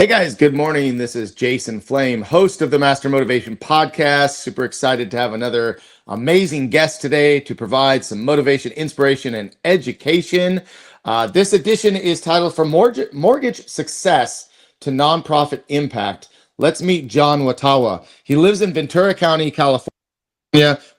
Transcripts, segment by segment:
Hey guys, good morning. This is Jason Flame, host of the Master Motivation Podcast. Super excited to have another amazing guest today to provide some motivation, inspiration, and education. This edition is titled From Mortgage Success to Nonprofit Impact. Let's meet John Wotawa. He lives in Ventura County, California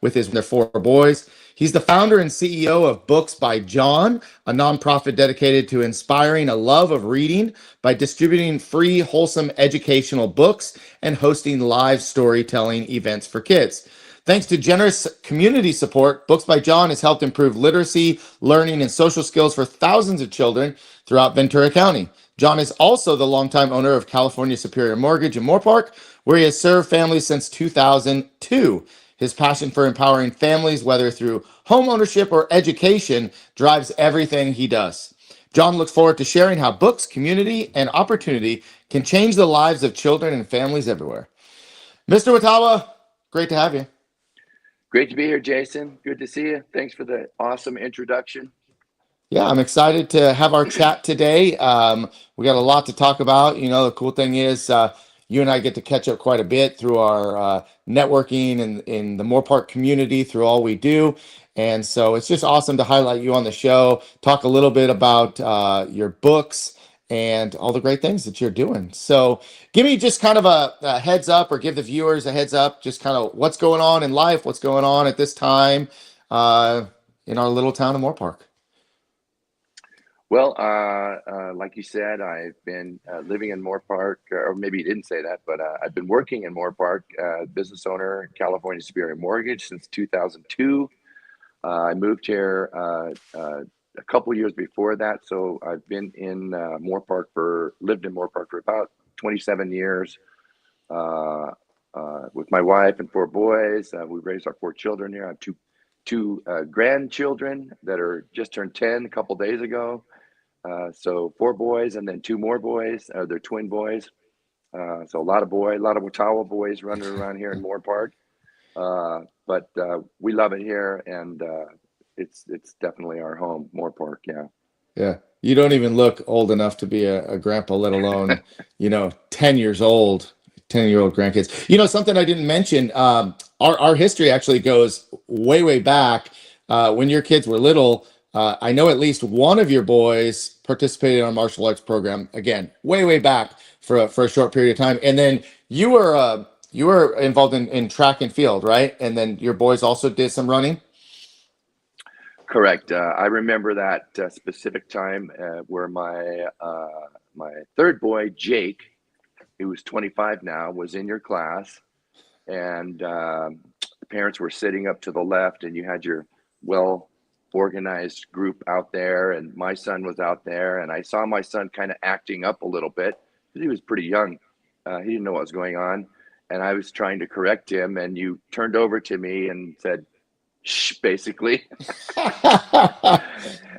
with their four boys. He's the founder and CEO of Books by John, a nonprofit dedicated to inspiring a love of reading by distributing free, wholesome educational books and hosting live storytelling events for kids. Thanks to generous community support, Books by John has helped improve literacy, learning, and social skills for thousands of children throughout Ventura County. John is also the longtime owner of California Superior Mortgage in Moorpark, where he has served families since 2002. His passion for empowering families, whether through homeownership or education, drives everything he does. John looks forward to sharing how books, community, and opportunity can change the lives of children and families everywhere. Mr. Wotawa, great to have you. Great to be here, Jason. Good to see you. Thanks for the awesome introduction. Yeah, I'm excited to have our chat today. We got a lot to talk about. You know, the cool thing is you and I get to catch up quite a bit through our networking and in the Moorpark community through all we do. And so it's just awesome to highlight you on the show, talk a little bit about your books and all the great things that you're doing. So give me just kind of a heads up, or give the viewers a heads up, just kind of what's going on in life, what's going on at this time in our little town of Moorpark. Well, like you said, I've been living in Moorpark, or maybe you didn't say that, but I've been working in Moorpark, business owner, California Superior Mortgage since 2002. I moved here a couple years before that, so I've been in lived in Moorpark for about 27 years with my wife and four boys. We raised our four children here. I have two grandchildren that are just turned 10 a couple days ago. So four boys and then two more boys. They're twin boys. So a lot of Wotawa boys running around here in Moorpark. But we love it here, and it's definitely our home, Moorpark. Yeah. Yeah. You don't even look old enough to be a grandpa, let alone, 10 years old, 10-year-old grandkids. Something I didn't mention, our history actually goes way, way back. When your kids were little, I know at least one of your boys participated in our martial arts program, again, way, way back for a short period of time. And then you were involved in track and field, right? And then your boys also did some running? Correct. I remember that specific time where my third boy, Jake, who's 25 now, was in your class, and the parents were sitting up to the left, and you had your well-organized group out there, and my son was out there, and I saw my son kind of acting up a little bit because he was pretty young. He didn't know what was going on, and I was trying to correct him, and you turned over to me and said, shh, basically.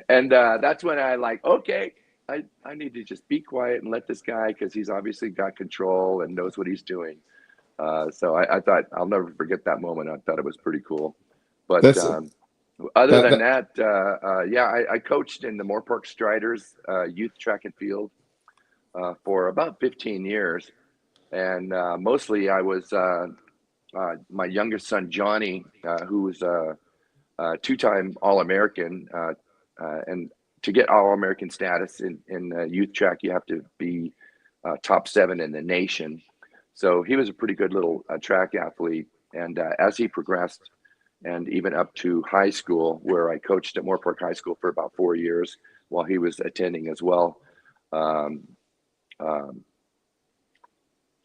And that's when okay, I need to just be quiet and let this guy, because he's obviously got control and knows what he's doing. So I thought, I'll never forget that moment. I thought it was pretty cool. But other than that, I coached in the Moorpark Striders youth track and field for about 15 years. And mostly I was my youngest son, Johnny, who was a two-time All-American. And to get All-American status in youth track, you have to be top 7 in the nation. So he was a pretty good little track athlete. And as he progressed, and even up to high school, where I coached at Moorpark High School for about 4 years while he was attending as well.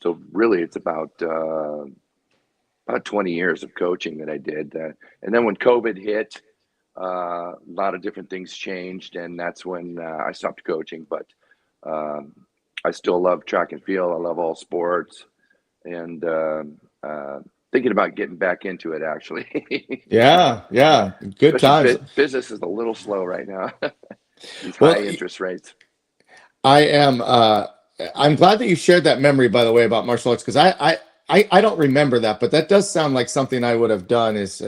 So really, it's about 20 years of coaching that I did. And then when COVID hit, a lot of different things changed, and that's when I stopped coaching. But I still love track and field. I love all sports, and thinking about getting back into it, actually. Yeah. Good times. Business is a little slow right now. These high interest rates. I'm glad that you shared that memory, by the way, about martial arts, because I don't remember that, but that does sound like something I would have done as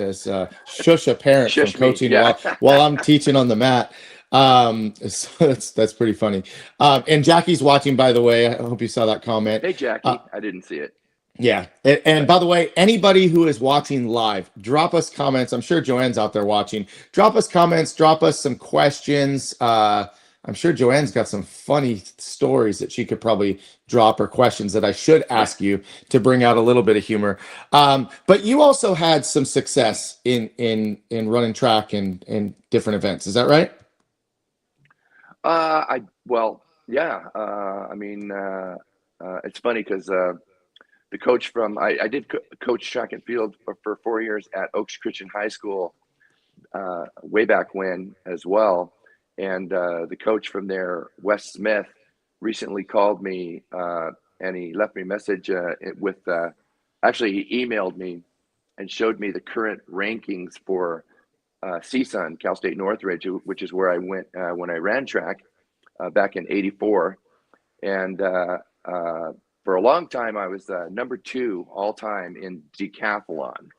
shush a parent from coaching while I'm teaching on the mat. So that's pretty funny. And Jackie's watching, by the way. I hope you saw that comment. Hey, Uh, Jackie, I didn't see it, yeah. And but by the way, anybody who is watching live, drop us comments. I'm sure Joanne's out there watching. Drop us comments, drop us some questions. I'm sure Joanne's got some funny stories that she could probably drop, or questions that I should ask you to bring out a little bit of humor. But you also had some success in running track and different events. Is that right? well, yeah. I mean, it's funny because the coach from I did coach track and field for 4 years at Oaks Christian High School way back when as well, and the coach from there, Wes Smith, recently called me and he left me a message with actually he emailed me and showed me the current rankings for CSUN, Cal State Northridge, which is where I went when I ran track back in '84. And for a long time, I was number 2 all time in decathlon.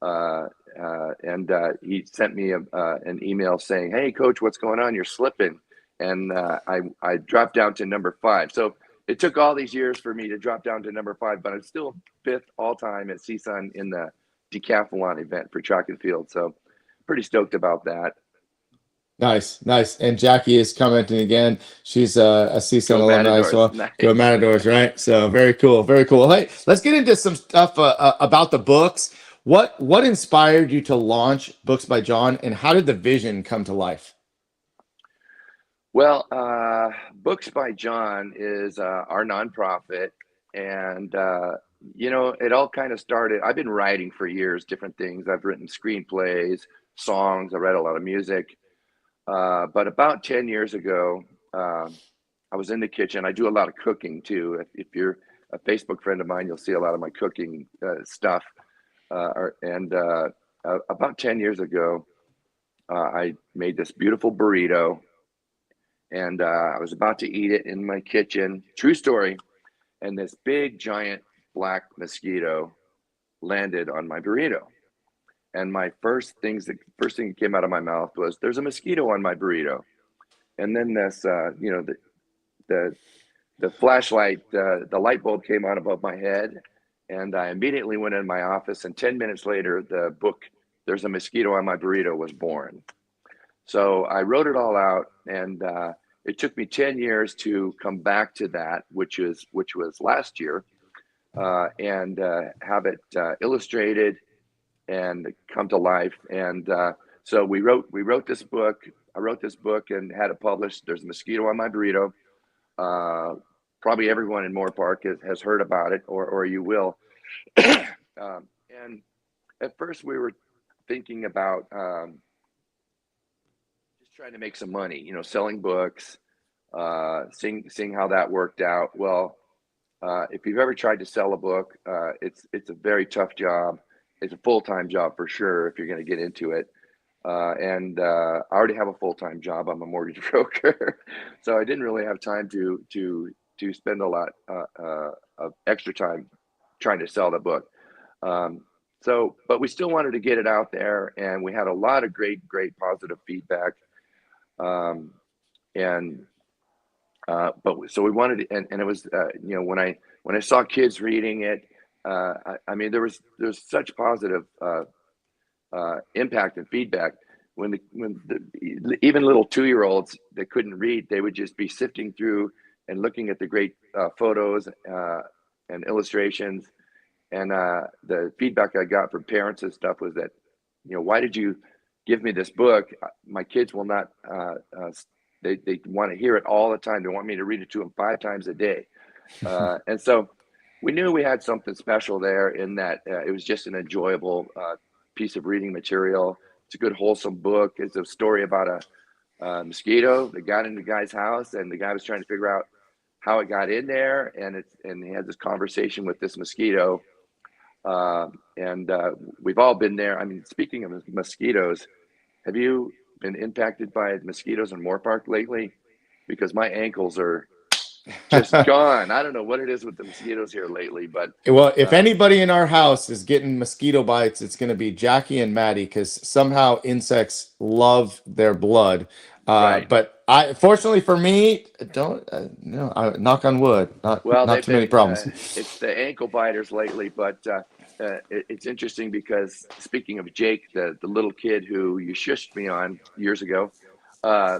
And he sent me an email saying, "Hey, coach, what's going on? You're slipping." And I dropped down to number 5. So it took all these years for me to drop down to number 5, but I'm still 5th all time at CSUN in the decathlon event for track and field. So pretty stoked about that. Nice, nice. And Jackie is commenting again. She's a CSUN Go alumni as Matadors. well. Nice. Go Matadors, right? So very cool, very cool. Hey, let's get into some stuff about the books. What inspired you to launch Books by John, and how did the vision come to life? Well, Books by John is our nonprofit, and it all kind of started. I've been writing for years, different things. I've written screenplays, songs. I read a lot of music. But about 10 years ago, I was in the kitchen. I do a lot of cooking too. If you're a Facebook friend of mine, you'll see a lot of my cooking stuff. And about 10 years ago, I made this beautiful burrito, and I was about to eat it in my kitchen. True story. And this big, giant black mosquito landed on my burrito. And my first thing that came out of my mouth was, "There's a mosquito on my burrito." And then this, the flashlight, the light bulb came on above my head, and I immediately went in my office. And 10 minutes later, the book, "There's a Mosquito on My Burrito," was born. So I wrote it all out, and it took me 10 years to come back to that, which was last year, and have it illustrated and come to life. And so we wrote this book. I wrote this book and had it published. "There's a Mosquito on My Burrito." Probably everyone in Moorpark has heard about it, or you will. And at first we were thinking about just trying to make some money, selling books, seeing how that worked out. Well, if you've ever tried to sell a book, it's a very tough job. It's a full-time job for sure if you're going to get into it. And I already have a full-time job. I'm a mortgage broker, so I didn't really have time to spend a lot of extra time trying to sell the book. But we still wanted to get it out there, and we had a lot of great positive feedback. So we wanted, and it was when I saw kids reading it. I mean, there's such positive impact and feedback. When even little 2-year-olds that couldn't read, they would just be sifting through and looking at the great photos and illustrations. And the feedback I got from parents and stuff was that, "Why did you give me this book? My kids will not. They want to hear it all the time. They want me to read it to them 5 times a day." And so we knew we had something special there in that it was just an enjoyable piece of reading material. It's a good, wholesome book. It's a story about a mosquito that got into the guy's house, and the guy was trying to figure out how it got in there. And he had this conversation with this mosquito. And we've all been there. I mean, speaking of mosquitoes, have you been impacted by mosquitoes in Moorpark lately? Because my ankles are just gone. I don't know what it is with the mosquitoes here lately, but Well, if anybody in our house is getting mosquito bites, it's going to be Jackie and Maddie, because somehow insects love their blood. Right. But fortunately for me, don't no, knock on wood, Well, not they've too many been, problems. it's the ankle biters lately, but it's interesting because speaking of Jake, the little kid who you shushed me on years ago, uh,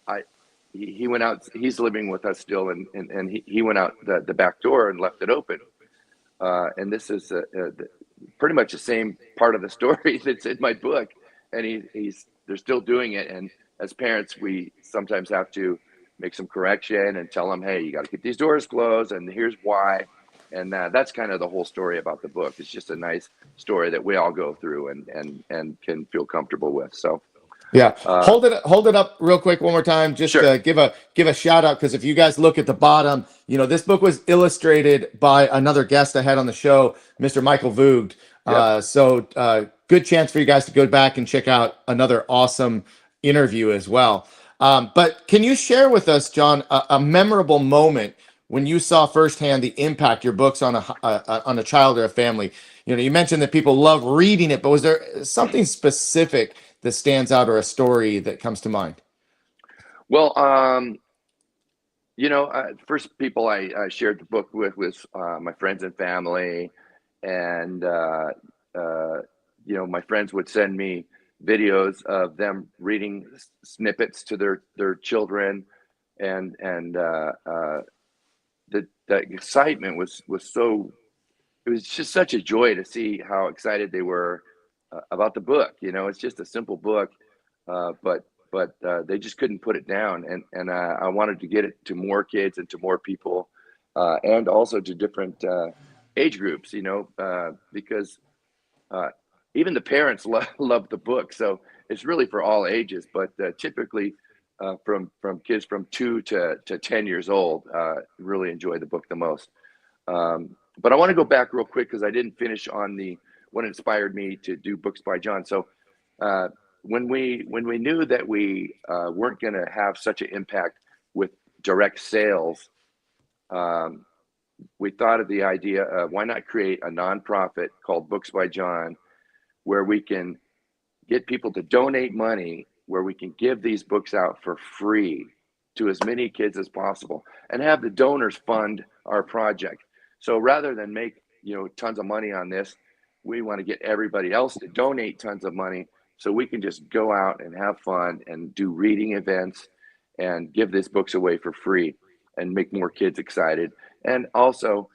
I he went out. He's living with us still, and he went out the back door and left it open. And this is pretty much the same part of the story that's in my book. And he's they're still doing it. And as parents, we sometimes have to make some correction and tell them, hey, you got to keep these doors closed, and here's why. And that's kind of the whole story about the book. It's just a nice story that we all go through and can feel comfortable with. So Yeah, uh, hold it up real quick one more time. Just sure, give a shout out, because if you guys look at the bottom, this book was illustrated by another guest I had on the show, Mr. Michael Voogd. yep. Good chance for you guys to go back and check out another awesome interview as well. But can you share with us, John, a memorable moment when you saw firsthand the impact your books on a child or a family? You mentioned that people love reading it, but was there something specific that stands out, or a story that comes to mind? Well, first people I shared the book with was my friends and family, and my friends would send me videos of them reading snippets to their children, and the excitement was so. It was just such a joy to see how excited they were about the book. It's just a simple book, but they just couldn't put it down, and I wanted to get it to more kids and to more people, and also to different age groups. Because uh, even the parents love the book, so it's really for all ages. But typically, from kids from 2 to 10 years old, really enjoy the book the most. But I want to go back real quick because I didn't finish on the what inspired me to do books by John. So uh, when we knew that we weren't going to have such an impact with direct sales, um, we thought of the idea of why not create a nonprofit called Books by John, where we can get people to donate money, where we can give these books out for free to as many kids as possible, and have the donors fund our project. So rather than make tons of money on this, we want to get everybody else to donate tons of money so we can just go out and have fun and do reading events and give these books away for free and make more kids excited. And also,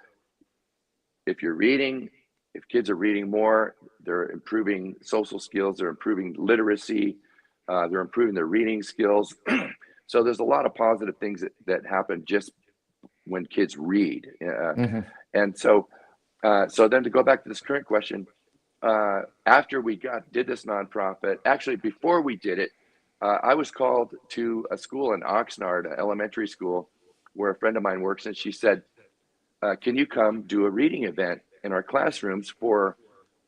if you're reading, if kids are reading more, they're improving social skills, they're improving literacy, they're improving their reading skills. So there's a lot of positive things that happen just when kids read. Hmm. And so then to go back to this current question, after we did this nonprofit, actually before we did it, I was called to a school in Oxnard, an elementary school, where a friend of mine works, and she said, can you come do a reading event in our classrooms for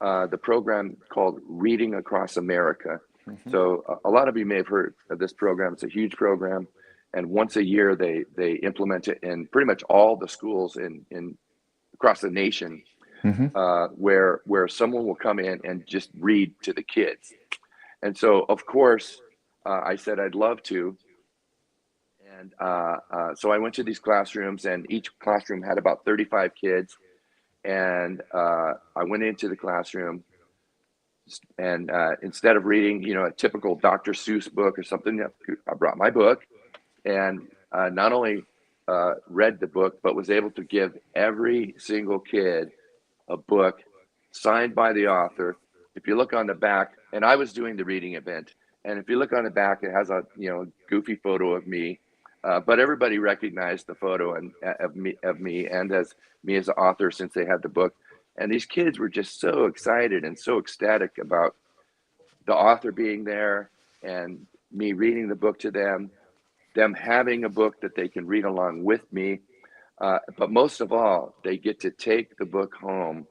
the program called Reading Across America? Hmm. So a lot of you may have heard of this program. It's a huge program, and once a year they implement it in pretty much all the schools in across the nation, Hmm. where someone will come in and just read to the kids. And so of course I said I'd love to. And so I went to these classrooms, and each classroom had about 35 kids. And I went into the classroom, and instead of reading, a typical Dr. Seuss book or something, I brought my book, and not only read the book, but was able to give every single kid a book signed by the author. If you look on the back, and I was doing the reading event, and if you look on the back, it has a goofy photo of me, but everybody recognized the photo and of me and as me as the author, since they had the book. And these kids were just so excited and so ecstatic about the author being there and me reading the book to them having a book that they can read along with me. But most of all, they get to take the book home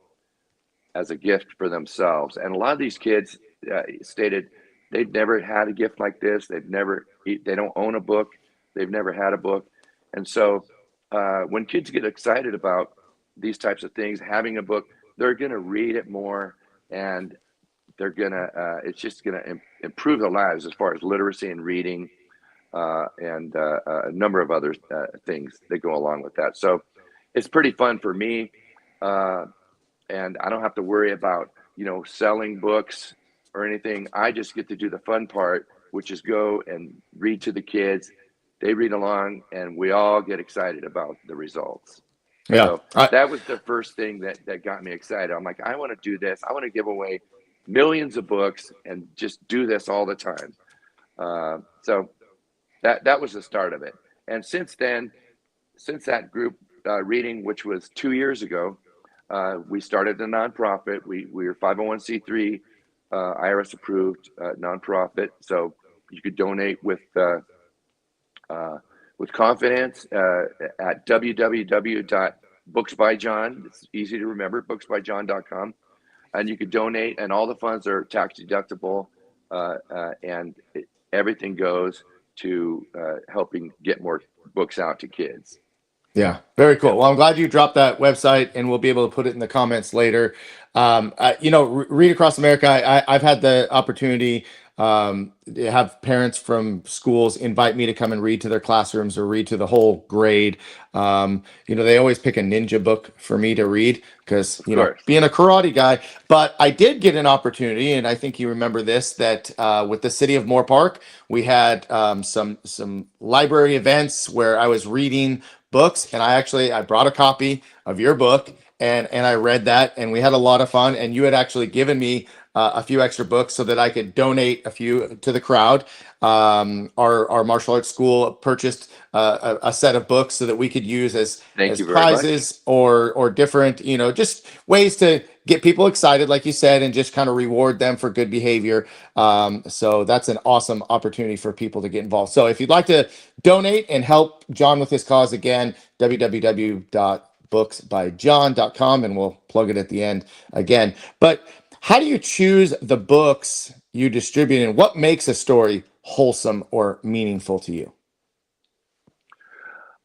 as a gift for themselves. And a lot of these kids stated they've never had a gift like this. They don't own a book. They've never had a book. And so when kids get excited about these types of things, having a book, they're going to read it more, and it's just going to improve their lives as far as literacy and reading. and a number of other things that go along with that. So it's pretty fun for me, and I don't have to worry about selling books or anything. I just get to do the fun part, which is go and read to the kids. They read along, and we all get excited about the results. Yeah. So that was the first thing that got me excited. I'm like, I want to do this. I want to give away millions of books and just do this all the time. So that was the start of it. And since then, since that group reading, which was 2 years ago, we started a nonprofit. We are 501c3, IRS-approved nonprofit. So you could donate with confidence at www.booksbyjohn. It's easy to remember, booksbyjohn.com. And you could donate, and all the funds are tax deductible, and everything goes to helping get more books out to kids. Yeah, very cool. Well, I'm glad you dropped that website, and we'll be able to put it in the comments later. Read Across America, I've had the opportunity to have parents from schools invite me to come and read to their classrooms or read to the whole grade. They always pick a ninja book for me to read because, being a karate guy. But I did get an opportunity, and I think you remember this, that with the city of Moorpark, we had some library events where I was reading books, and I brought a copy of your book, and I read that, and we had a lot of fun. And you had actually given me a few extra books so that I could donate a few to the crowd. Our martial arts school purchased a set of books so that we could use as prizes or different, just ways to get people excited, like you said, and just kind of reward them for good behavior. So that's an awesome opportunity for people to get involved. So if you'd like to donate and help John with his cause, again, www.booksbyjohn.com, and we'll plug it at the end again. But how do you choose the books you distribute, and what makes a story wholesome or meaningful to you?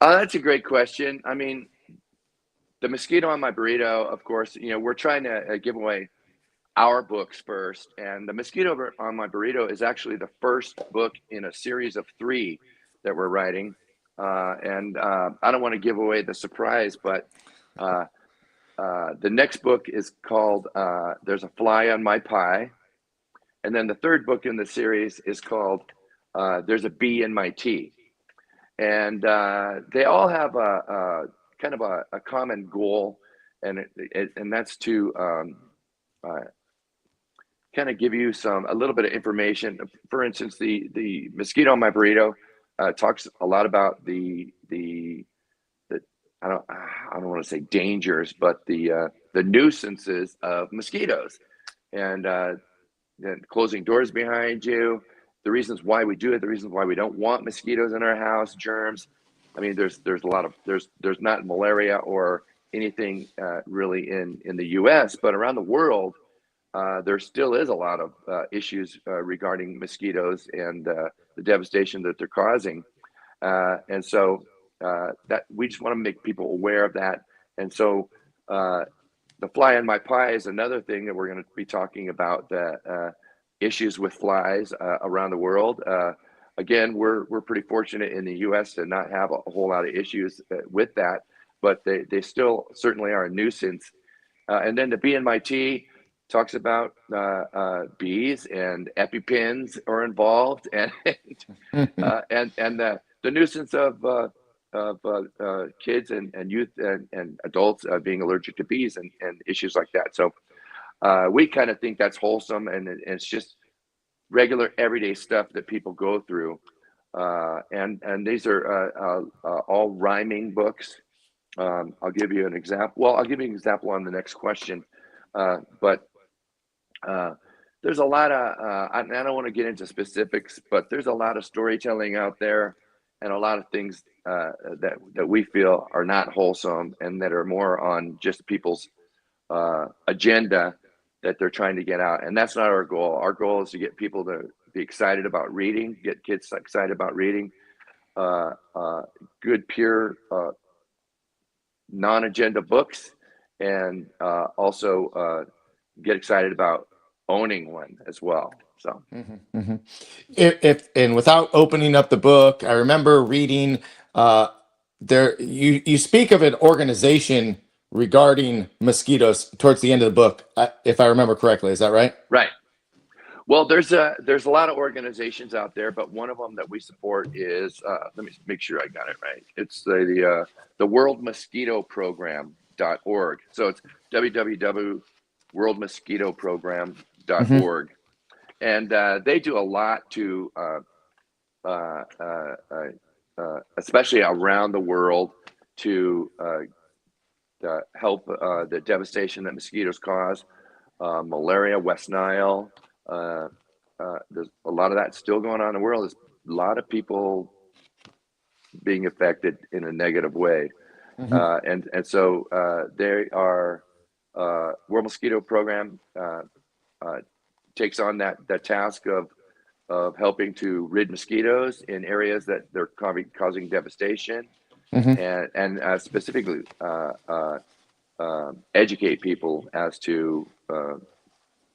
That's a great question. I mean, the mosquito on my burrito, of course, we're trying to give away our books first. And the mosquito on my burrito is actually the first book in a series of 3 that we're writing. And I don't want to give away the surprise, but the next book is called There's a Fly on My Pie. And then the third book in the series is called There's a Bee in My Tea. And they all have a kind of a common goal, and that's to kind of give you a little bit of information. For instance, the mosquito on my burrito talks a lot about the I don't want to say dangers, but the nuisances of mosquitoes, and closing doors behind you, the reasons why we do it, the reasons why we don't want mosquitoes in our house, germs. I mean, there's a lot of there's not malaria or anything really in the U.S., but around the world, there still is a lot of issues regarding mosquitoes and the devastation that they're causing, and so that we just want to make people aware of that. And so the fly in my pie is another thing that we're going to be talking about, the issues with flies around the world. Again, we're pretty fortunate in the U.S. to not have a whole lot of issues with that, but they still certainly are a nuisance. And then the bee in my tea talks about bees, and EpiPens are involved, and the nuisance of kids and youth and adults being allergic to bees and issues like that. So we kind of think that's wholesome, and it's just regular everyday stuff that people go through. And these are all rhyming books. I'll give you an example. Well, I'll give you an example on the next question. But there's a lot of, I don't want to get into specifics, but there's a lot of storytelling out there, and a lot of things that we feel are not wholesome and that are more on just people's agenda that they're trying to get out. And that's not our goal. Our goal is to get people to be excited about reading, get kids excited about reading, good, pure, non-agenda books, and also get excited about owning one as well. So If and without opening up the book, I remember reading there you speak of an organization regarding mosquitoes towards the end of the book, if I remember correctly. Is that right? right. Well, there's a lot of organizations out there, but one of them that we support is let me make sure I got it right. It's the World Mosquito Program.org. So it's Hmm. www.worldmosquitoprogram.org, and they do a lot to uh, uh, especially around the world, to help the devastation that mosquitoes cause. Malaria, West Nile. Uh, there's a lot of that still going on in the world. There's a lot of people being affected in a negative way, Hmm. and so they are World Mosquito Program takes on that task of helping to rid mosquitoes in areas that they're causing devastation, Hmm. and specifically educate people as to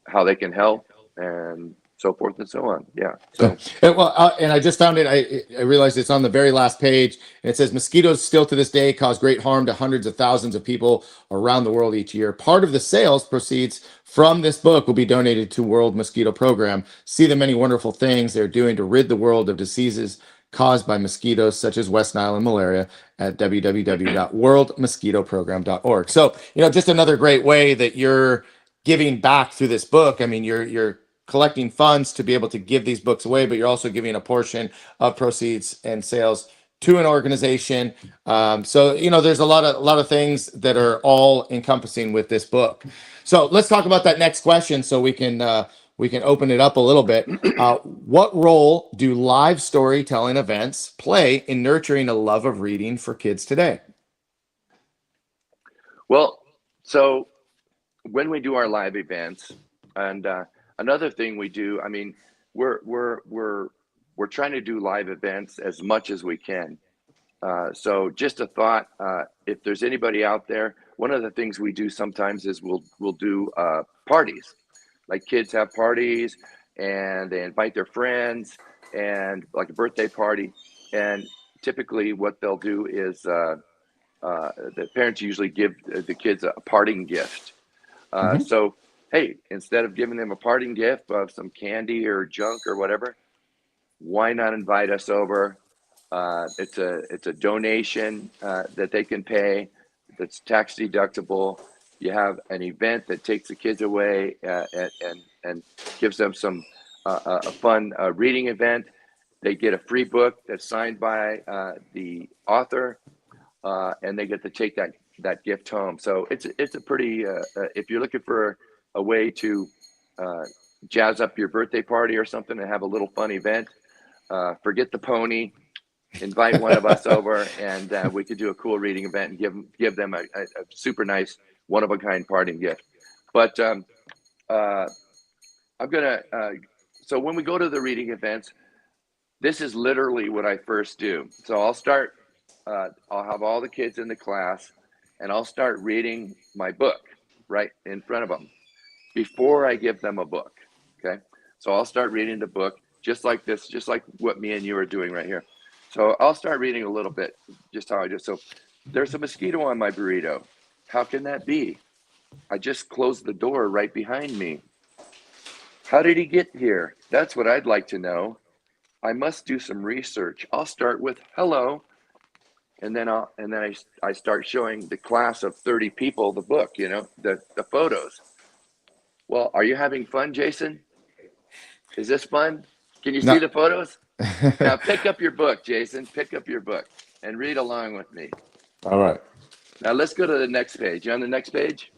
how they can help, and so forth and so on. Yeah. So Well, and I just found it. I realized it's on the very last page, and it says mosquitoes still to this day cause great harm to hundreds of thousands of people around the world each year. Part of the sales proceeds from this book will be donated to World Mosquito Program. See the many wonderful things they're doing to rid the world of diseases caused by mosquitoes such as West Nile and malaria at www.worldmosquitoprogram.org. So, just another great way that you're giving back through this book. I mean, you're collecting funds to be able to give these books away, but you're also giving a portion of proceeds and sales to an organization. So there's a lot of things that are all encompassing with this book. So let's talk about that next question, so we can open it up a little bit. What role do live storytelling events play in nurturing a love of reading for kids today? well, so when we do our live events, and another thing we do, I mean, we're trying to do live events as much as we can. So just a thought, if there's anybody out there, one of the things we do sometimes is we'll do parties, like kids have parties and they invite their friends, and like a birthday party, and typically what they'll do is the parents usually give the kids a parting gift. Hmm. So, hey, instead of giving them a parting gift of some candy or junk or whatever, why not invite us over? It's a donation that they can pay, that's tax deductible. You have an event that takes the kids away, and gives them some a fun reading event. They get a free book that's signed by the author, and they get to take that gift home. So it's a pretty if you're looking for a way to uh, jazz up your birthday party or something and have a little fun event, forget the pony. Invite one of us over, and we could do a cool reading event and give them a super nice one of a kind parting gift. But uh, I'm gonna. So when we go to the reading events, this is literally what I first do. So I'll start. I'll have all the kids in the class, and I'll start reading my book right in front of them before I give them a book. Okay. So I'll start reading the book just like this, just like what me and you are doing right here. So I'll start reading a little bit, just how I do. So there's a mosquito on my burrito. How can that be? I just closed the door right behind me. How did he get here? That's what I'd like to know. I must do some research. I'll start with hello, and then I start showing the class of 30 people the book, the photos. Well, are you having fun, Jason? Is this fun? Can you see No. the photos? Now pick up your book, Jason. Pick up your book and read along with me. All right. Now let's go to the next page. You on the next page?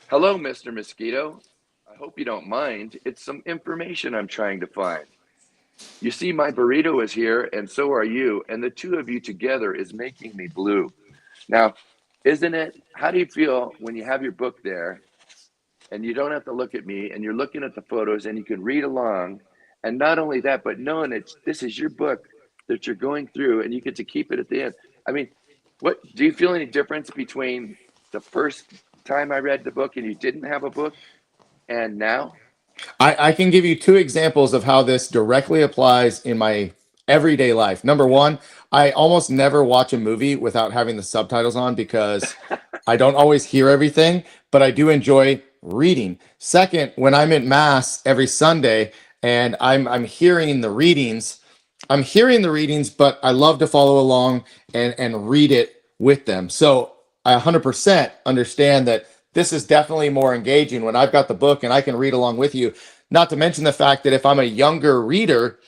Hello, Mr. Mosquito. I hope you don't mind. It's some information I'm trying to find. You see, my burrito is here, and so are you, and the two of you together is making me blue. Now, isn't it? How do you feel when you have your book there and you don't have to look at me and you're looking at the photos and you can read along? And not only that, but knowing this is your book that you're going through and you get to keep it at the end. I mean, what do you feel any difference between the first time I read the book and you didn't have a book and now? I can give you two examples of how this directly applies in my everyday life. Number one, I almost never watch a movie without having the subtitles on because I don't always hear everything, but I do enjoy reading. Second, when I'm at mass every Sunday and I'm hearing the readings, but I love to follow along and read it with them. So I 100% understand that this is definitely more engaging when I've got the book and I can read along with you. Not to mention the fact that if I'm a younger reader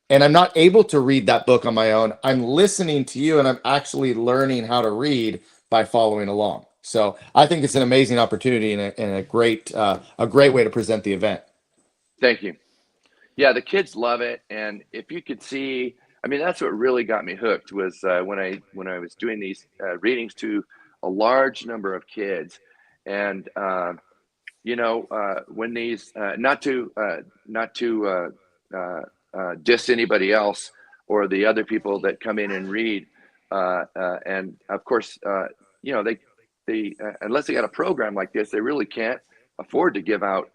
and I'm not able to read that book on my own, I'm listening to you and I'm actually learning how to read by following along. So I think it's an amazing opportunity and a great way to present the event. Thank you. Yeah, the kids love it, and if you could see, I mean, that's what really got me hooked was when I was doing these readings to a large number of kids, and when these not to diss anybody else or the other people that come in and read, and of course, they unless they got a program like this, they really can't afford to give out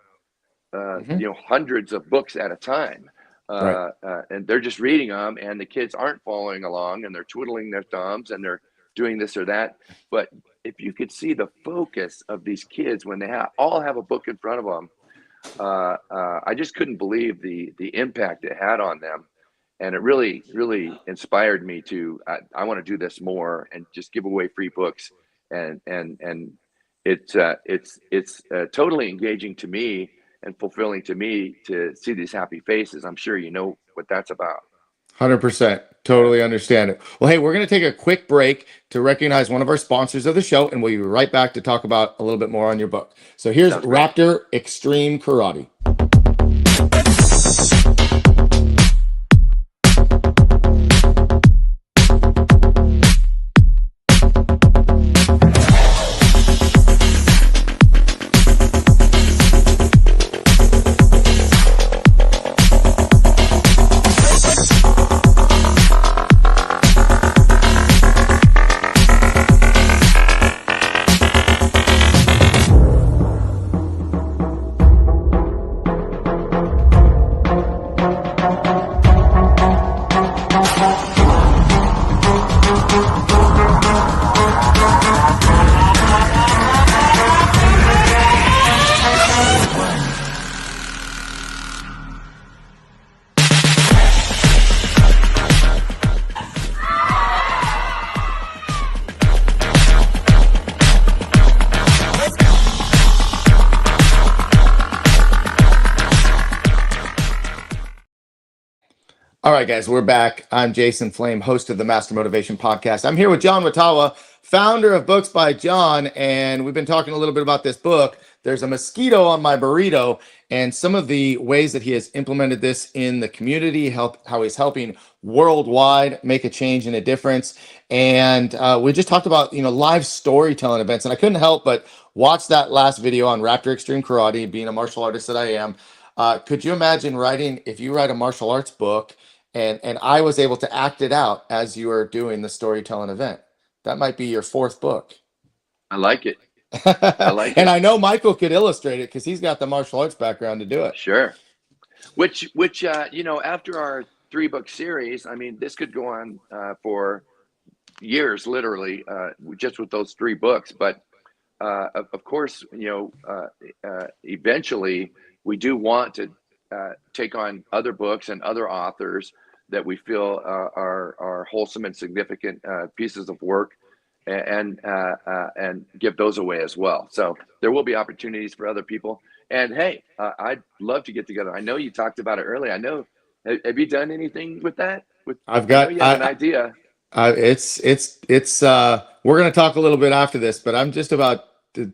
hundreds of books at a time. Right. And they're just reading them, and the kids aren't following along, and they're twiddling their thumbs, and they're doing this or that. But if you could see the focus of these kids when they all have a book in front of them, I just couldn't believe the impact it had on them. And it really, really inspired me to, I want to do this more and just give away free books. And it's totally engaging to me and fulfilling to me to see these happy faces. I'm sure you know what that's about. 100%. Totally understand it. Well, hey, we're going to take a quick break to recognize one of our sponsors of the show, and we'll be right back to talk about a little bit more on your book. So here's Raptor Extreme Karate. All right, guys, we're back. I'm Jason Flame, host of the Master Motivation Podcast. I'm here with John Wotawa, founder of Books by John, and we've been talking a little bit about this book. There's a mosquito on my burrito, and some of the ways that he has implemented this in the community, how he's helping worldwide make a change and a difference. And we just talked about live storytelling events, and I couldn't help but watch that last video on Raptor Extreme Karate. Being a martial artist that I am, could you imagine if you write a martial arts book? And I was able to act it out as you were doing the storytelling event. That might be your fourth book. I like it. I like it. And I know Michael could illustrate it because he's got the martial arts background to do it. Sure. Which after our 3-book series, I mean, this could go on for years, literally, just with those 3 books. But of course, eventually we do want to take on other books and other authors that we feel are wholesome and significant pieces of work, and give those away as well. So there will be opportunities for other people. And hey, I'd love to get together. I know you talked about it earlier. I know. Have you done anything with that? I've got you have an idea. It's we're going to talk a little bit after this, but I'm just about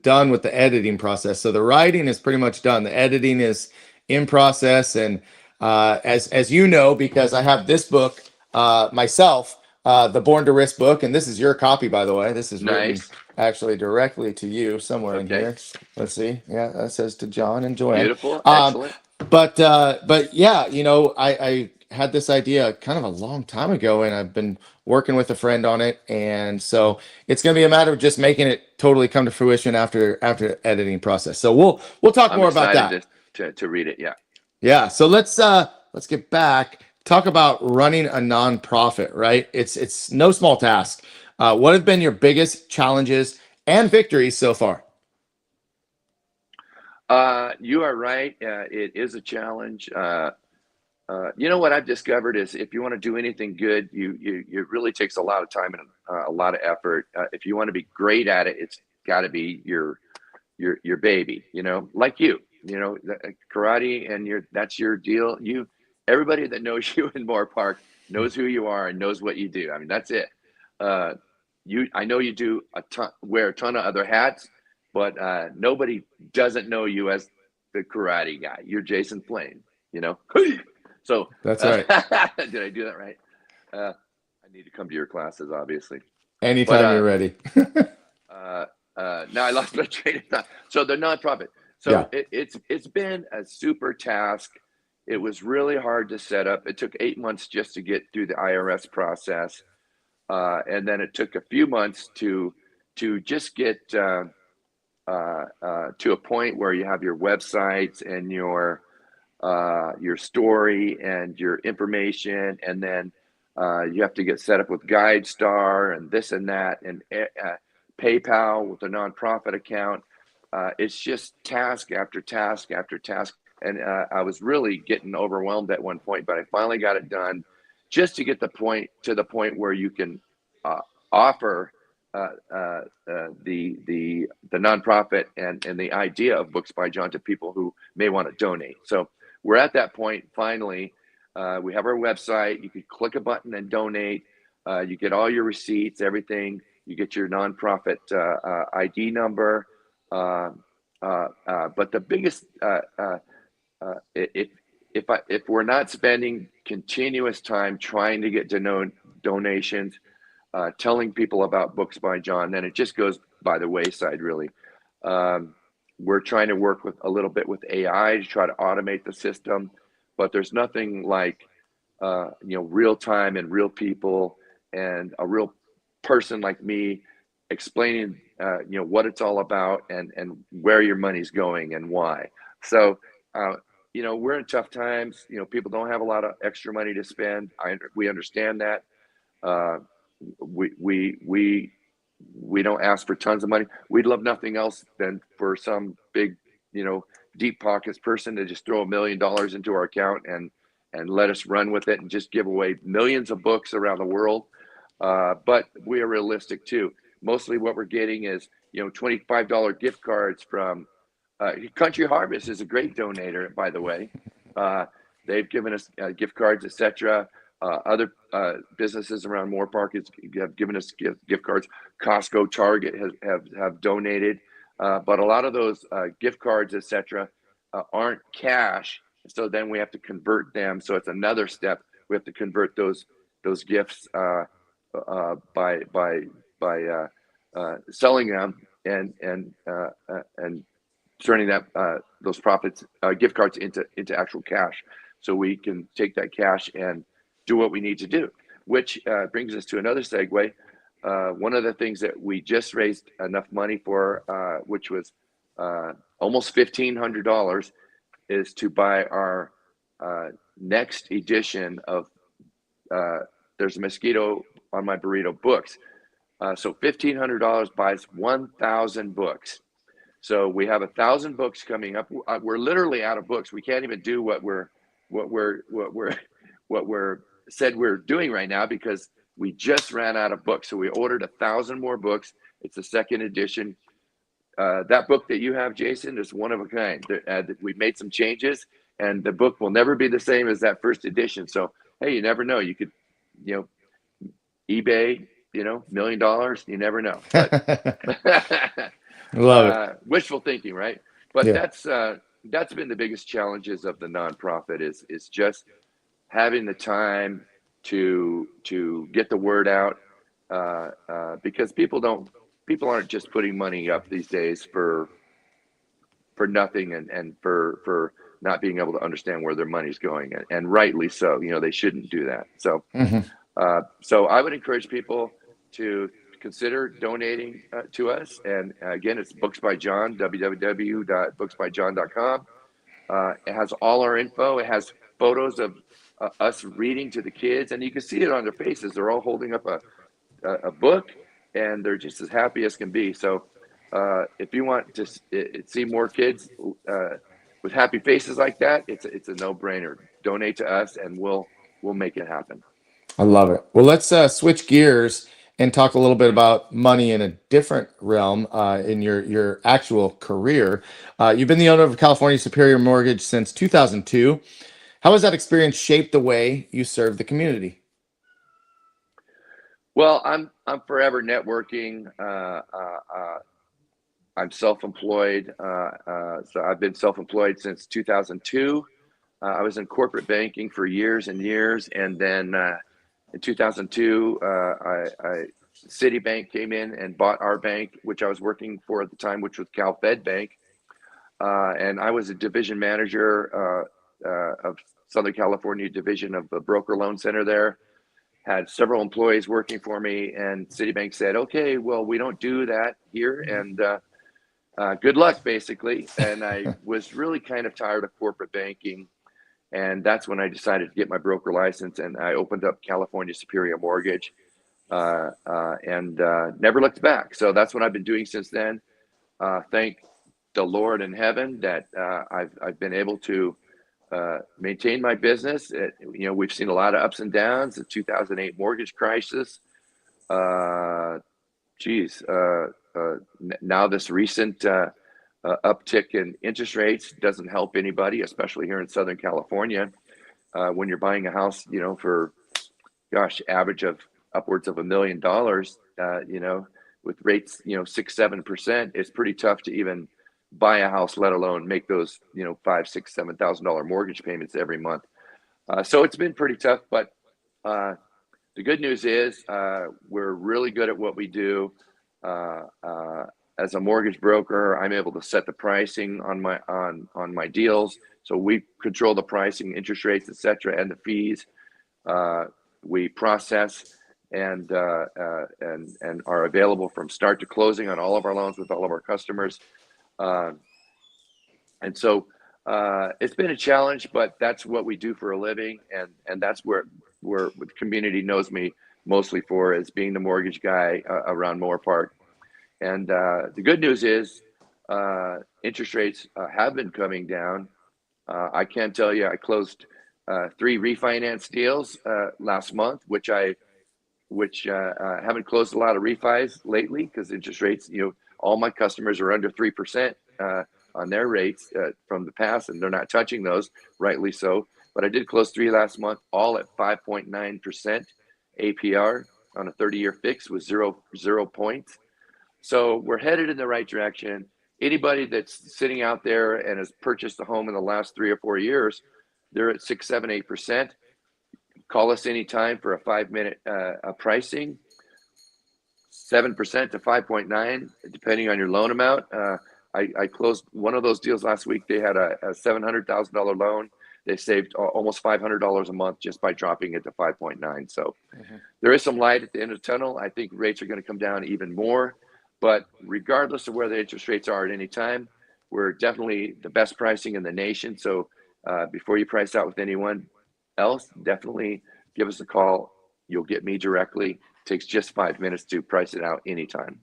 done with the editing process. So the writing is pretty much done. The editing is in process, and as you know, because I have this book myself, the Born to Risk book, and this is your copy, by the way. This is written actually directly to you somewhere in here. Let's see. Yeah, that says to John and Joanne. Beautiful. Excellent. But yeah, I had this idea kind of a long time ago, and I've been working with a friend on it, and so it's going to be a matter of just making it totally come to fruition after editing process. So we'll talk more about that. to read it. Yeah. Yeah. So let's get back. Talk about running a nonprofit, right? It's no small task. What have been your biggest challenges and victories so far? You are right. It is a challenge. You know what I've discovered is if you want to do anything good, it really takes a lot of time and a lot of effort. If you want to be great at it, it's got to be your baby. You know, like karate, and that's your deal. Everybody that knows you in Moorpark knows who you are and knows what you do. I mean, that's it. Uh, I know you do wear a ton of other hats, but nobody doesn't know you as the karate guy. You're Jason Flame. You know. So That's right. did I do that right? I need to come to your classes, obviously. Anytime you're But ready. now I lost my train of thought. So the nonprofit. So Yeah. it's been a super task. It was really hard to set up. It took 8 months just to get through the IRS process, and then it took a few months to just get to a point where you have your websites and your story and your information, and then you have to get set up with GuideStar and this and that, and PayPal with a nonprofit account. It's just task after task after task, and I was really getting overwhelmed at one point, but I finally got it done, just to get to the point where you can offer the nonprofit and the idea of Books by John to people who may want to donate. So we're at that point finally. We have our website. You can click a button and donate. You get all your receipts, everything. You get your nonprofit ID number. But the biggest, if we're not spending continuous time trying to get donations, telling people about Books by John, then it just goes by the wayside, really. We're trying to work with a little bit with AI to try to automate the system, but there's nothing like real time and real people and a real person like me explaining what it's all about and where your money's going and why. So we're in tough times. People don't have a lot of extra money to spend. We understand that. We don't ask for tons of money. We'd love nothing else than for some big, deep pockets person to just throw $1 million into our account and let us run with it and just give away millions of books around the world. But we are realistic too. Mostly what we're getting is, $25 gift cards from Country Harvest is a great donator, by the way. They've given us gift cards, etc. Other businesses around Moorpark have given us gift cards. Costco, Target have donated, but a lot of those gift cards, etc., aren't cash. So then we have to convert them. So it's another step. We have to convert those gifts by selling them and turning those profits, gift cards into actual cash, so we can take that cash and do what we need to do. Which brings us to another segue. One of the things that we just raised enough money for, which was almost $1,500, is to buy our next edition of There's a Mosquito on My Burrito books. So $1,500 buys 1,000 books. So we have 1,000 books coming up. We're literally out of books. We can't even do what we're said we're doing right now because we just ran out of books. So we ordered 1,000 more books. It's the second edition. That book that you have, Jason, is one of a kind. We've made some changes, and the book will never be the same as that first edition. So hey, you never know. You could, eBay, $1 million. You never know. But Love it. Wishful thinking, right? But Yeah. that's been the biggest challenges of the nonprofit is just having the time to get the word out, because people aren't just putting money up these days for nothing and for not being able to understand where their money's going, and rightly so. They shouldn't do that. So so I would encourage people to consider donating to us. And again, it's Books by John, www.booksbyjohn.com. It has all our info. It has photos of us reading to the kids, and you can see it on their faces. They're all holding up a book, and they're just as happy as can be. So if you want to see more kids with happy faces like that, it's a no-brainer. Donate to us, and we'll make it happen. I love it. Well, let's switch gears and talk a little bit about money in a different realm in your actual career. You've been the owner of California Superior Mortgage since 2002. How has that experience shaped the way you serve the community? Well, I'm forever networking. I'm self-employed, so I've been self-employed since 2002. I was in corporate banking for years and years, and then in 2002, Citibank came in and bought our bank, which I was working for at the time, which was Cal Fed Bank, and I was a division manager of Southern California division of the broker loan center there. Had several employees working for me, and Citibank said, "Okay, well, we don't do that here, and good luck," basically. And I was really kind of tired of corporate banking. And that's when I decided to get my broker license, and I opened up California Superior Mortgage and never looked back. So that's what I've been doing since then. Thank the Lord in heaven that I've been able to maintain my business. We've seen a lot of ups and downs. The 2008 mortgage crisis. Now this recent uptick in interest rates doesn't help anybody, especially here in Southern California. When you're buying a house, for average of upwards of $1 million, with rates, 6-7%, it's pretty tough to even buy a house, let alone make those, $5,000, $6,000, $7,000 mortgage payments every month. So it's been pretty tough, but the good news is we're really good at what we do. As a mortgage broker, I'm able to set the pricing on my deals. So we control the pricing, interest rates, etc., and the fees. We process and are available from start to closing on all of our loans with all of our customers. And so it's been a challenge, but that's what we do for a living, and that's where the community knows me mostly for, is being the mortgage guy around Moorpark. And the good news is interest rates have been coming down. I can tell you I closed 3 refinance deals last month, which haven't closed a lot of refis lately because interest rates, all my customers are under 3% on their rates from the past, and they're not touching those, rightly so. But I did close 3 last month, all at 5.9% APR on a 30-year fix with zero points. So we're headed in the right direction. Anybody that's sitting out there and has purchased a home in the last 3 or 4 years, they're at 6, 7, 8%. Call us anytime for a 5-minute pricing. 7% to 5.9, depending on your loan amount. I closed one of those deals last week. They had a $700,000 loan. They saved almost $500 a month just by dropping it to 5.9. So there is some light at the end of the tunnel. I think rates are going to come down even more. But regardless of where the interest rates are at any time, we're definitely the best pricing in the nation. So before you price out with anyone else, definitely give us a call. You'll get me directly. It takes just 5 minutes to price it out anytime.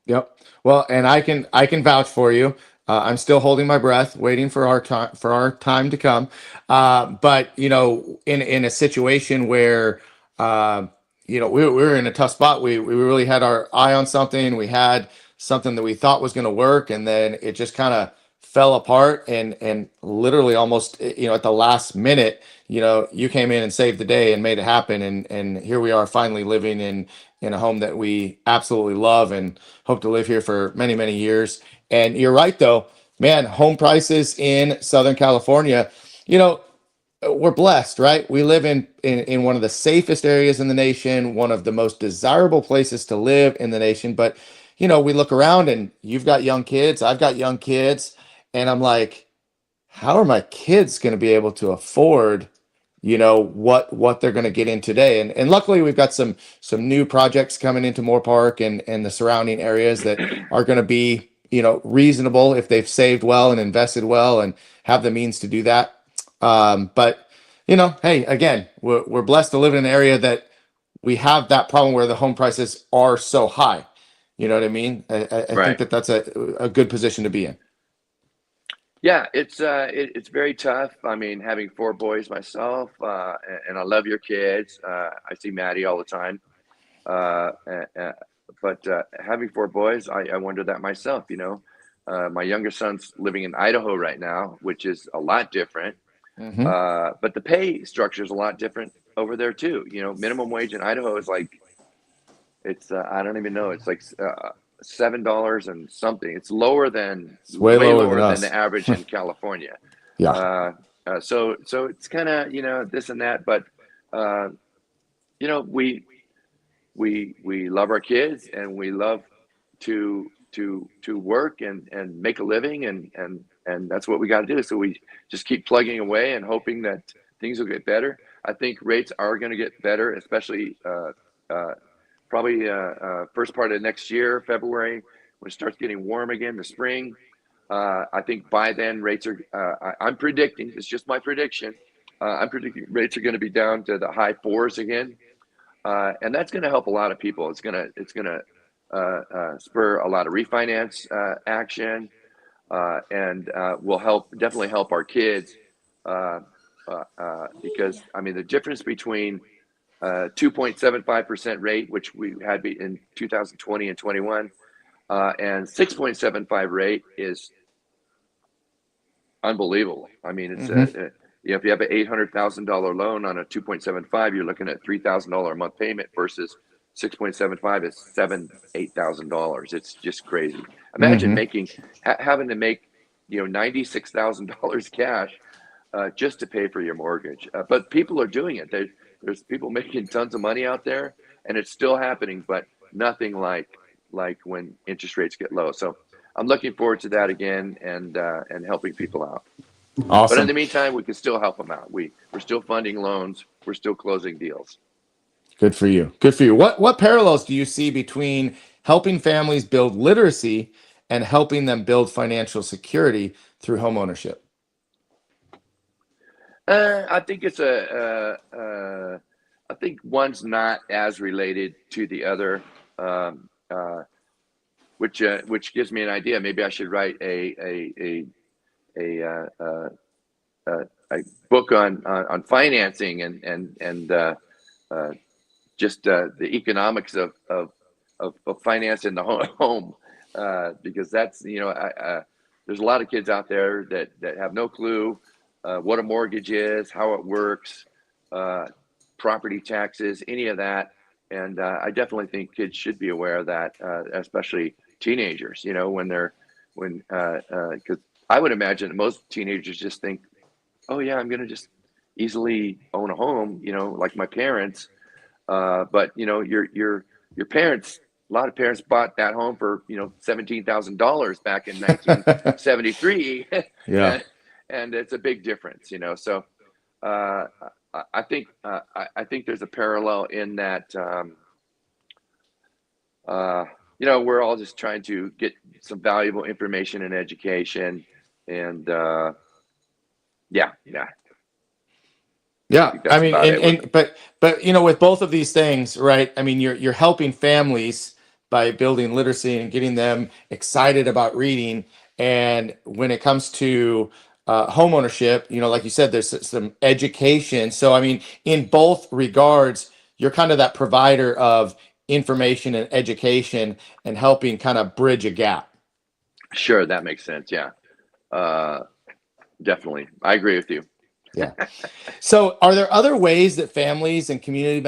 Yep. Well, and I can vouch for you. I'm still holding my breath, waiting for our time to come. But in a situation where we were in a tough spot, we really had our eye on something. We had something that we thought was going to work, and then it just kind of fell apart. And literally almost at the last minute, you came in and saved the day and made it happen. And here we are, finally living in a home that we absolutely love and hope to live here for many, many years. And you're right, though, man, home prices in Southern California, we're blessed, right? We live in one of the safest areas in the nation, one of the most desirable places to live in the nation. But, we look around and you've got young kids, I've got young kids, and I'm like, how are my kids going to be able to afford what they're going to get in today? And luckily we've got some new projects coming into Moorpark and the surrounding areas that are going to be reasonable if they've saved well and invested well and have the means to do that. But hey, again, we're blessed to live in an area that we have that problem where the home prices are so high. You know what I mean? I think Right. that's a good position to be in. Yeah, it's very tough. I mean, having four boys myself, and I love your kids. I see Maddie all the time. Uh, uh, uh, but having four boys, I wonder that myself. My younger son's living in Idaho right now, which is a lot different. Hmm. But the pay structure is a lot different over there too. Minimum wage in Idaho is like it's I don't even know. It's like $7 and something. It's It's way way lower than lower than the us. average in California. Yeah. Uh, so it's kind of this and that, but uh, you know we love our kids and we love to work and make a living and that's what we got to do. So we just keep plugging away and hoping that things will get better. I think rates are going to get better, especially uh, probably first part of next year, February, when it starts getting warm again, the spring. I think by then rates are. I'm predicting. It's just my prediction. I'm predicting rates are going to be down to the high fours again, and that's going to help a lot of people. It's going to spur a lot of refinance action, and will definitely help our kids because I mean the difference between 2.75% rate, which we had in 2020 and 21, and 6.75 rate is unbelievable. I mean, it's Hmm. if you have an $800,000 loan on a 2.75, you're looking at $3,000 a month payment versus 6.75 is $8,000. It's just crazy. Imagine Hmm. having to make $96,000 cash just to pay for your mortgage. But people are doing it. There's people making tons of money out there, and it's still happening, but nothing like when interest rates get low. So I'm looking forward to that again and helping people out. But in Awesome. the meantime, we can still help them out. We're still funding loans. We're still closing deals. Good for you. Good for you. What parallels do you see between helping families build literacy and helping them build financial security through home ownership? I think I think one's not as related to the other, um, which gives me an idea. Maybe I should write a book on financing and just the economics of financing the home, because that's there's a lot of kids out there that have no clue what a mortgage is, how it works, uh, property taxes, any of that. And I definitely think kids should be aware of that, especially teenagers. When because I would imagine that most teenagers just think, oh yeah, I'm going to just easily own a home, like my parents. But your parents, a lot of parents bought that home for $17,000 back in 1973, Yeah. and it's a big difference. So uh, I think there's a parallel in that. Uh, we're all just trying to get some valuable information and education, and yeah, I Yeah, think I that's mean, about it. but with both of these things, right? I mean, you're helping families by building literacy and getting them excited about reading. And when it comes to home ownership, like you said, there's some education. So, I mean, in both regards, you're kind of that provider of information and education and helping kind of bridge a gap. Sure, that makes sense. Yeah, uh, definitely, I agree with you. Yeah. So, are there other ways that families and community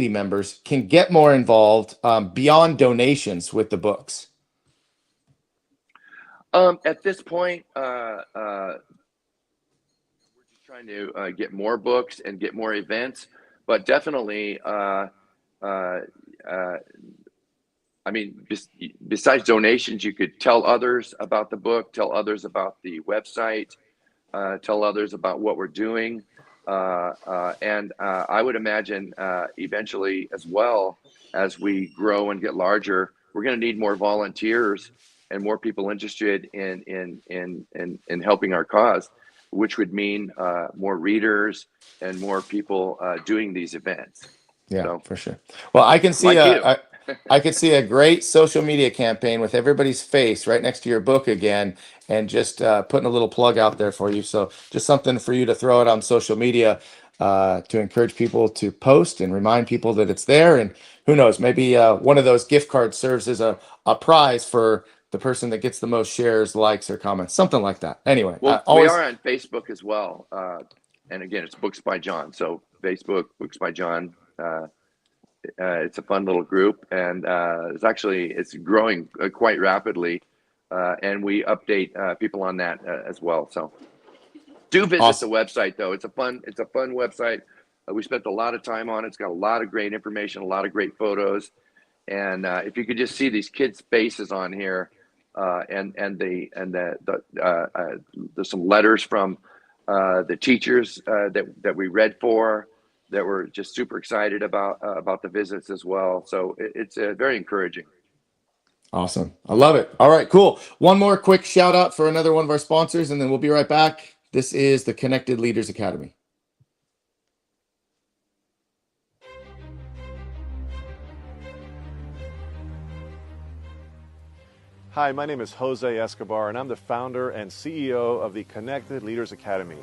members can get more involved beyond donations with the books? At this point, we're just trying to get more books and get more events, but definitely, uh, uh, I mean, besides donations, you could tell others about the book, tell others about the website, tell others about what we're doing. And I would imagine eventually, as well as we grow and get larger, we're going to need more volunteers and more people interested in helping our cause, which would mean more readers and more people doing these events. Yeah, So, for sure. Well, I can see like you. I could see a great social media campaign with everybody's face right next to your book again, and just putting a little plug out there for you. So just something for you to throw out on social media to encourage people to post and remind people that it's there. And who knows, maybe one of those gift cards serves as a prize for the person that gets the most shares, likes, or comments, something like that. Anyway, Well, we always are on Facebook as well. And again, it's Books by John. So Facebook, Books by John. It's a fun little group, and it's growing quite rapidly. And we update people on that as well. So do visit the awesome. website, though. It's a fun website. We spent a lot of time on it. It's got a lot of great information, a lot of great photos. And if you could just see these kids' faces on here, there's some letters from the teachers that we read for, that were just super excited about the visits as well. So it's very encouraging. Awesome. I love it. All right, cool. One more quick shout out for another one of our sponsors, and then we'll be right back. This is the Connected Leaders Academy. Hi, my name is Jose Escobar, and I'm the founder and CEO of the Connected Leaders Academy.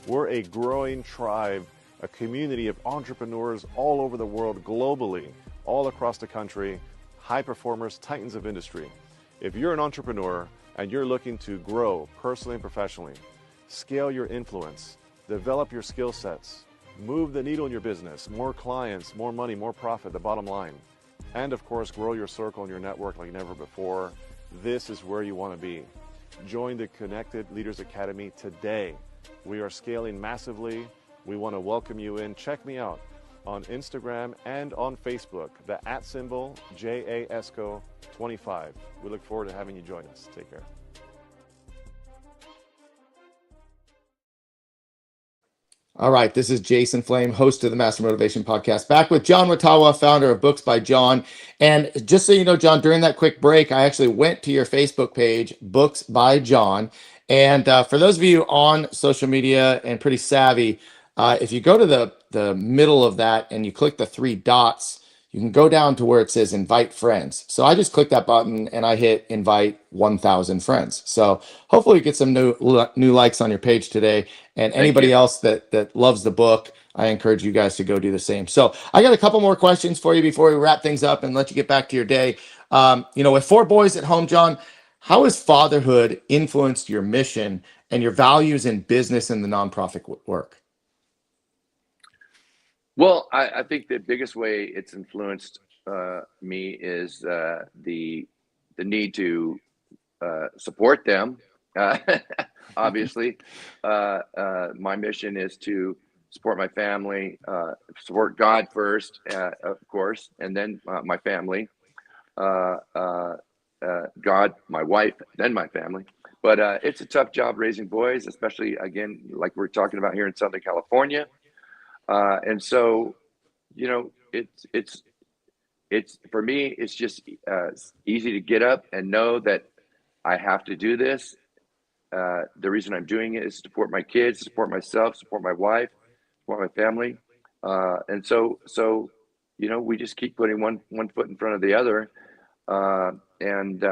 We're a growing tribe, a community of entrepreneurs all over the world, globally, all across the country, high performers, titans of industry. If you're an entrepreneur and you're looking to grow personally and professionally, scale your influence, develop your skill sets, move the needle in your business, more clients, more money, more profit, the bottom line, and of course, grow your circle and your network like never before, this is where you want to be. Join the Connected Leaders Academy today. We are scaling massively. We want to welcome you in. Check me out on Instagram and on Facebook, the @ JAESCO25. We look forward to having you join us. Take care. All right, this is Jason Flame, host of the Master Motivation Podcast, back with John Wotawa, founder of Books by John. And just so you know, John, during that quick break, I actually went to your Facebook page, Books by John. And for those of you on social media and pretty savvy, if you go to the middle of that and you click the three dots, you can go down to where it says invite friends. So I just clicked that button and I hit invite 1,000 friends. So hopefully you get some new likes on your page today. And anybody else that loves the book, I encourage you guys to go do the same. So I got a couple more questions for you before we wrap things up and let you get back to your day. With 4 boys at home, John, how has fatherhood influenced your mission and your values in business and the nonprofit work? Well, I think the biggest way it's influenced me is the need to support them. Obviously, my mission is to support my family, support God first, of course, and then my family, God, my wife, then my family. But it's a tough job raising boys, especially, again, like we're talking about here in Southern California. And so, it's for me, it's just easy to get up and know that I have to do this. The reason I'm doing it is to support my kids, support myself, support my wife, support my family. And so, we just keep putting one foot in front of the other. And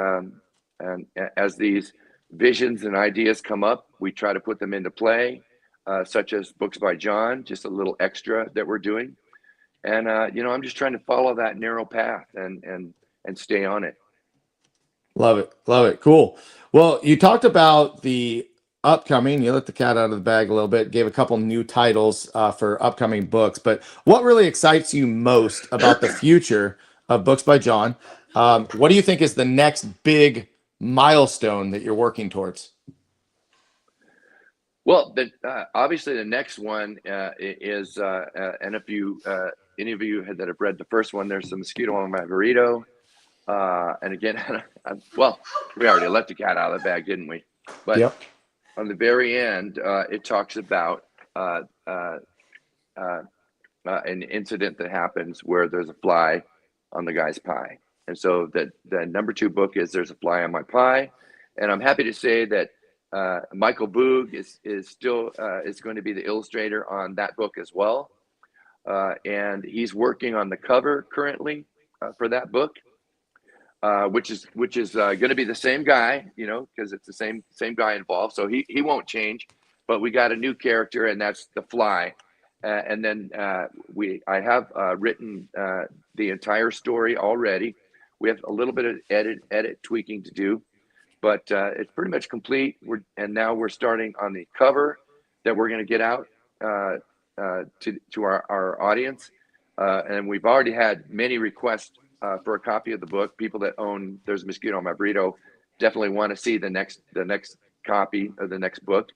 as these visions and ideas come up, we try to put them into play, such as Books by John, just a little extra that we're doing. And, I'm just trying to follow that narrow path and stay on it. Love it. Love it. Cool. Well, you talked about the upcoming, you let the cat out of the bag a little bit, gave a couple new titles for upcoming books, but what really excites you most about the future of Books by John? What do you think is the next big milestone that you're working towards? Well, obviously the next one is, and if you, any of you that have read the first one, there's a mosquito on my burrito. And again, well, we already let the cat out of the bag, didn't we? But Yep. on the very end, it talks about an incident that happens where there's a fly on the guy's pie. And so the number 2 book is There's a Fly on My Pie. And I'm happy to say that Michael Boog is still is going to be the illustrator on that book as well. And he's working on the cover currently for that book, which is going to be the same guy, you know, because it's the same guy involved. So he won't change, but we got a new character, and that's the Fly. And then I have written the entire story already. We have a little bit of edit tweaking to do, but it's pretty much complete. Now we're starting on the cover that we're going to get out to our audience, and we've already had many requests for a copy of the book. People that own There's a Mosquito on My Burrito definitely want to see the next copy of the next book,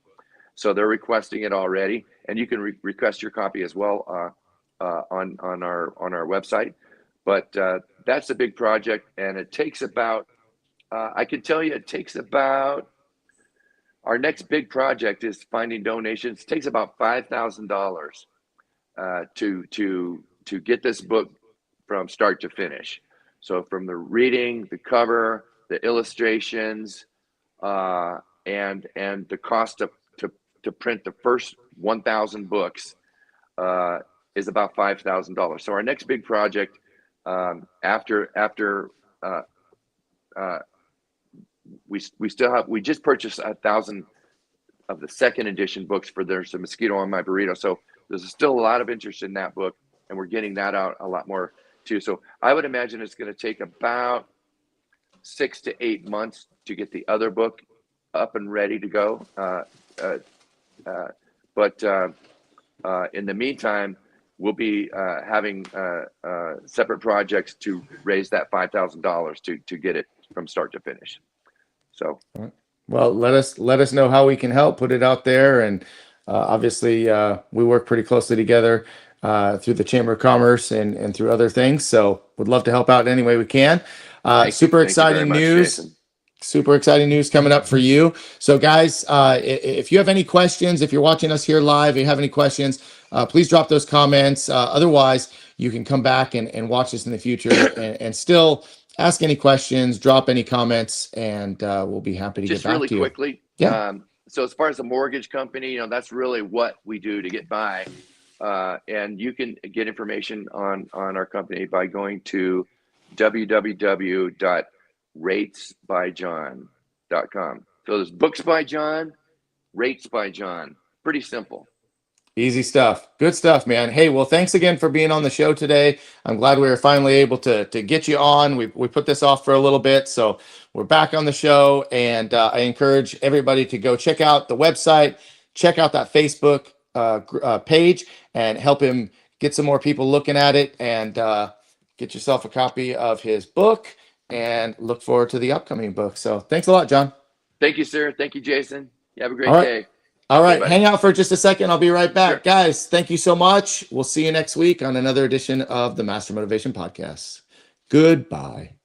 so they're requesting it already. And you can request your copy as well on our website. But that's a big project, and it takes about I can tell you it takes about, our next big project is finding donations. It takes about $5,000 to get this book from start to finish. So from the reading, the cover, the illustrations, and the cost to print the first 1,000 books is about $5,000. So our next big project after we just purchased 1,000 of the second edition books for There's a Mosquito on My Burrito. So there's still a lot of interest in that book, and we're getting that out a lot more too. So I would imagine it's going to take about 6 to 8 months to get the other book up and ready to go. But in the meantime, we'll be having separate projects to raise that $5,000 to get it from start to finish. So, well, let us know how we can help. Put it out there, and obviously we work pretty closely together through the Chamber of Commerce and through other things. So, would love to help out any way we can. Super exciting news. Jason. Super exciting news coming up for you. So guys, if you have any questions, if you're watching us here live, if you have any questions, please drop those comments. Otherwise, you can come back and watch this in the future and still ask any questions, drop any comments, and we'll be happy to get back to you. Just really quickly. Yeah. So as far as the mortgage company, that's really what we do to get by. And you can get information on our company by going to www.ratesbyjohn.com. So there's books by John, rates by John. Pretty simple. Easy stuff. Good stuff, man. Hey, well, thanks again for being on the show today. I'm glad we were finally able to get you on. We put this off for a little bit, so we're back on the show, and I encourage everybody to go check out the website, check out that Facebook page, and help him get some more people looking at it, and get yourself a copy of his book, and look forward to the upcoming book. So thanks a lot, John. Thank you, sir. Thank you, Jason. You have a great day. All right. Hang out for just a second. I'll be right back. Sure. Guys, thank you so much. We'll see you next week on another edition of the Master Motivation Podcast. Goodbye.